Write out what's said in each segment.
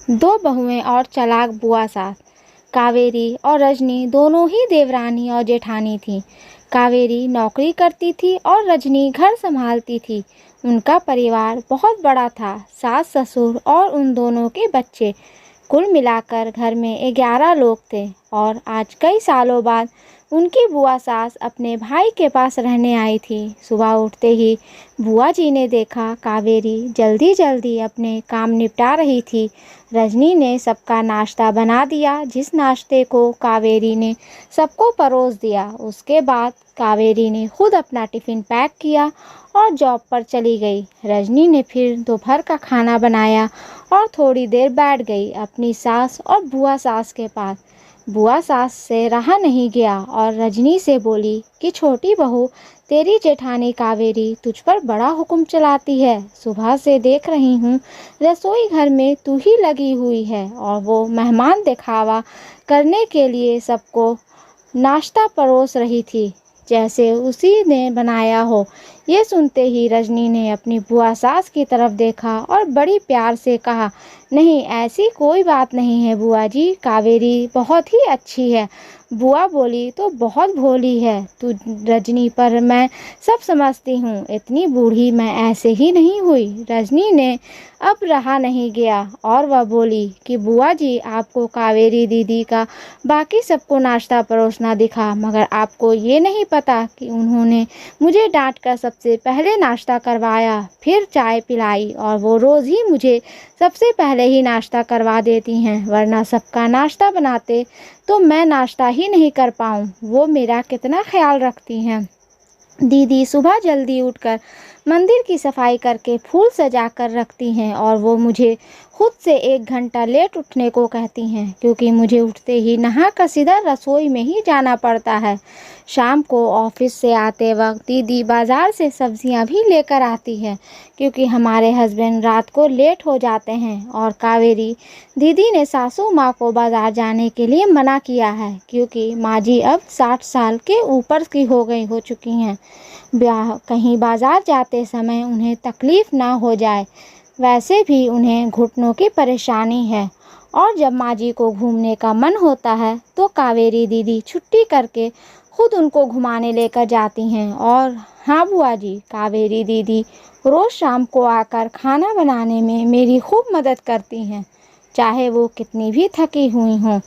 दो बहुएं और चालाक बुआ सास। कावेरी और रजनी दोनों ही देवरानी और जेठानी थीं। कावेरी नौकरी करती थी और रजनी घर संभालती थी। उनका परिवार बहुत बड़ा था, सास ससुर और उन दोनों के बच्चे। कुल मिलाकर घर में 11 लोग थे और आज कई सालों बाद उनकी बुआ सास अपने भाई के पास रहने आई थी। सुबह उठते ही बुआ जी ने देखा कावेरी जल्दी जल्दी अपने काम निपटा रही थी। रजनी ने सबका नाश्ता बना दिया, जिस नाश्ते को कावेरी ने सबको परोस दिया। उसके बाद कावेरी ने खुद अपना टिफ़िन पैक किया और जॉब पर चली गई। रजनी ने फिर दोपहर का खाना बनाया और थोड़ी देर बैठ गई अपनी सास और बुआ सास के पास। बुआ सास से रहा नहीं गया और रजनी से बोली कि छोटी बहू, तेरी जेठानी कावेरी तुझ पर बड़ा हुक्म चलाती है। सुबह से देख रही हूँ रसोई घर में तू ही लगी हुई है और वो मेहमान दिखावा करने के लिए सबको नाश्ता परोस रही थी, जैसे उसी ने बनाया हो। ये सुनते ही रजनी ने अपनी बुआ सास की तरफ देखा और बड़ी प्यार से कहा, नहीं ऐसी कोई बात नहीं है बुआ जी, कावेरी बहुत ही अच्छी है। बुआ बोली, तो बहुत भोली है तू रजनी, पर मैं सब समझती हूँ, इतनी बूढ़ी मैं ऐसे ही नहीं हुई। रजनी ने अब रहा नहीं गया और वह बोली कि बुआ जी, आपको कावेरी दीदी का बाकी सबको नाश्ता परोसना दिखा, मगर आपको ये नहीं पता कि उन्होंने मुझे डांट कर सबसे पहले नाश्ता करवाया, फिर चाय पिलाई, और वो रोज़ ही मुझे सबसे पहले ही नाश्ता करवा देती हैं, वरना सबका नाश्ता बनाते तो मैं नाश्ता ही नहीं कर पाऊँ। वो मेरा कितना ख्याल रखती हैं। दीदी सुबह जल्दी उठकर मंदिर की सफाई करके फूल सजा कर रखती हैं और वो मुझे खुद से 1 घंटा लेट उठने को कहती हैं, क्योंकि मुझे उठते ही नहा कर सीधा रसोई में ही जाना पड़ता है। शाम को ऑफिस से आते वक्त दीदी बाज़ार से सब्जियां भी लेकर आती है, क्योंकि हमारे हस्बैंड रात को लेट हो जाते हैं। और कावेरी दीदी ने सासू माँ को बाज़ार जाने के लिए मना किया है, क्योंकि माँ जी अब 60 साल के ऊपर की हो चुकी हैं। कहीं बाज़ार जाते समय उन्हें तकलीफ़ ना हो जाए, वैसे भी उन्हें घुटनों की परेशानी है। और जब माँ जी को घूमने का मन होता है तो कावेरी दीदी छुट्टी करके खुद उनको घुमाने लेकर जाती हैं। और हाँ बुआ जी, कावेरी दीदी रोज़ शाम को आकर खाना बनाने में मेरी खूब मदद करती हैं, चाहे वो कितनी भी थकी हुई हों।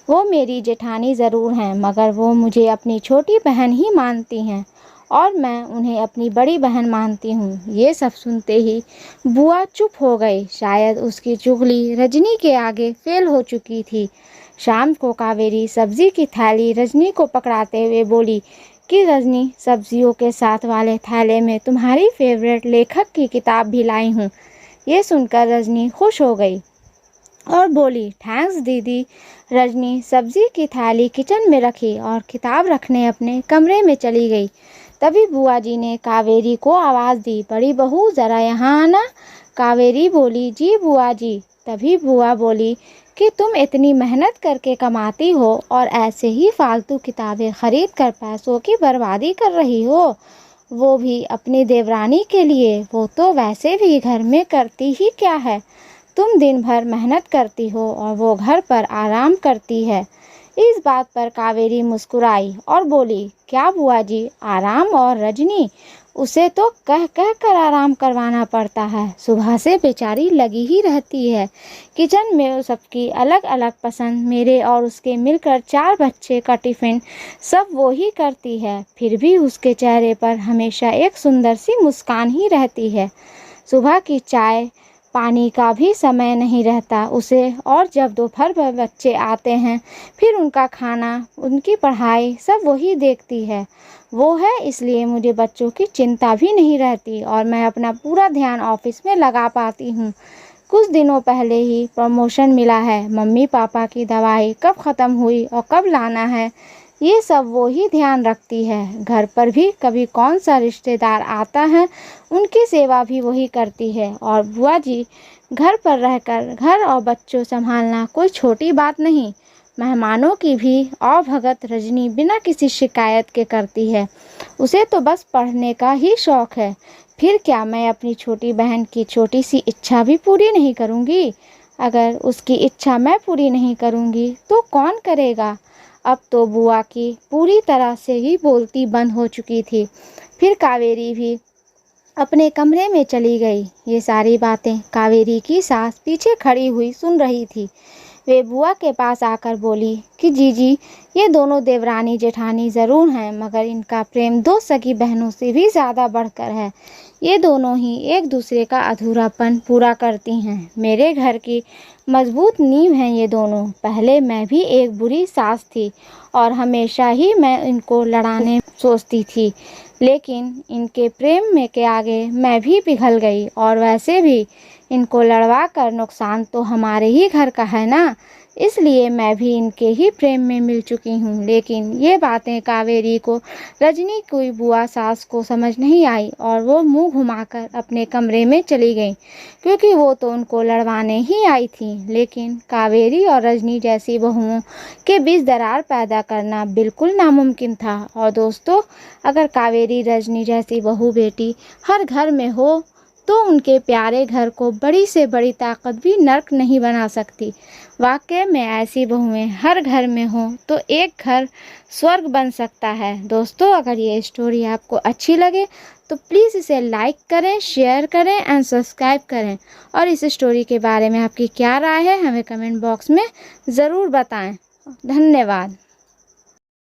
वो मेरी जेठानी ज़रूर हैं, मगर वो मुझे अपनी छोटी बहन ही मानती हैं और मैं उन्हें अपनी बड़ी बहन मानती हूँ। ये सब सुनते ही बुआ चुप हो गई, शायद उसकी चुगली रजनी के आगे फेल हो चुकी थी। शाम को कावेरी सब्जी की थैली रजनी को पकड़ाते हुए बोली कि रजनी, सब्जियों के साथ वाले थैले में तुम्हारी फेवरेट लेखक की किताब भी लाई हूँ। ये सुनकर रजनी खुश हो गई और बोली, थैंक्स दीदी। रजनी सब्जी की थैली किचन में रखी और किताब रखने अपने कमरे में चली गई। तभी बुआ जी ने कावेरी को आवाज़ दी, बड़ी बहू ज़रा यहाँ आना। कावेरी बोली, जी बुआ जी। तभी बुआ बोली कि तुम इतनी मेहनत करके कमाती हो और ऐसे ही फालतू किताबें खरीद कर पैसों की बर्बादी कर रही हो, वो भी अपनी देवरानी के लिए। वो तो वैसे भी घर में करती ही क्या है, तुम दिन भर मेहनत करती हो और वो घर पर आराम करती है। इस बात पर कावेरी मुस्कुराई और बोली, क्या बुआ जी आराम, और रजनी, उसे तो कह कह कर आराम करवाना पड़ता है, सुबह से बेचारी लगी ही रहती है। किचन में सबकी अलग अलग पसंद, मेरे और उसके मिलकर 4 बच्चे का टिफ़िन सब वो ही करती है, फिर भी उसके चेहरे पर हमेशा एक सुंदर सी मुस्कान ही रहती है। सुबह की चाय पानी का भी समय नहीं रहता उसे, और जब दोपहर में बच्चे आते हैं फिर उनका खाना, उनकी पढ़ाई सब वही देखती है। वो है, इसलिए मुझे बच्चों की चिंता भी नहीं रहती और मैं अपना पूरा ध्यान ऑफिस में लगा पाती हूँ। कुछ दिनों पहले ही प्रमोशन मिला है, मम्मी पापा की दवाई कब ख़त्म हुई और कब लाना है, ये सब वो ही ध्यान रखती है। घर पर भी कभी कौन सा रिश्तेदार आता है, उनकी सेवा भी वही करती है। और बुआ जी, घर पर रहकर घर और बच्चों संभालना कोई छोटी बात नहीं। मेहमानों की भी भगत रजनी बिना किसी शिकायत के करती है। उसे तो बस पढ़ने का ही शौक़ है। फिर क्या मैं अपनी छोटी बहन की छोटी सी इच्छा भी पूरी नहीं करूँगी? अगर उसकी इच्छा मैं पूरी नहीं करूँगी तो कौन करेगा। अब तो बुआ की पूरी तरह से ही बोलती बंद हो चुकी थी। फिर कावेरी भी अपने कमरे में चली गई। ये सारी बातें कावेरी की सास पीछे खड़ी हुई सुन रही थी। वे बुआ के पास आकर बोली कि जीजी, ये दोनों देवरानी जेठानी ज़रूर हैं, मगर इनका प्रेम दो सगी बहनों से भी ज़्यादा बढ़कर है। ये दोनों ही एक दूसरे का अधूरापन पूरा करती हैं। मेरे घर की मजबूत नींव हैं ये दोनों। पहले मैं भी एक बुरी सास थी और हमेशा ही मैं इनको लड़ाने सोचती थी, लेकिन इनके प्रेम में के आगे मैं भी पिघल गई। और वैसे भी इनको लड़वा कर नुकसान तो हमारे ही घर का है ना, इसलिए मैं भी इनके ही प्रेम में मिल चुकी हूँ। लेकिन ये बातें कावेरी को रजनी की बुआ सास को समझ नहीं आई और वो मुंह घुमाकर अपने कमरे में चली गई, क्योंकि वो तो उनको लड़वाने ही आई थी। लेकिन कावेरी और रजनी जैसी बहुओं के बीच दरार पैदा करना बिल्कुल नामुमकिन था। और दोस्तों, अगर कावेरी रजनी जैसी बहू बेटी हर घर में हो तो उनके प्यारे घर को बड़ी से बड़ी ताकत भी नर्क नहीं बना सकती। वाकई में ऐसी बहुएं हर घर में हों तो एक घर स्वर्ग बन सकता है। दोस्तों, अगर ये स्टोरी आपको अच्छी लगे तो प्लीज़ इसे लाइक करें, शेयर करें एंड सब्सक्राइब करें। और इस स्टोरी के बारे में आपकी क्या राय है हमें कमेंट बॉक्स में ज़रूर बताएं। धन्यवाद।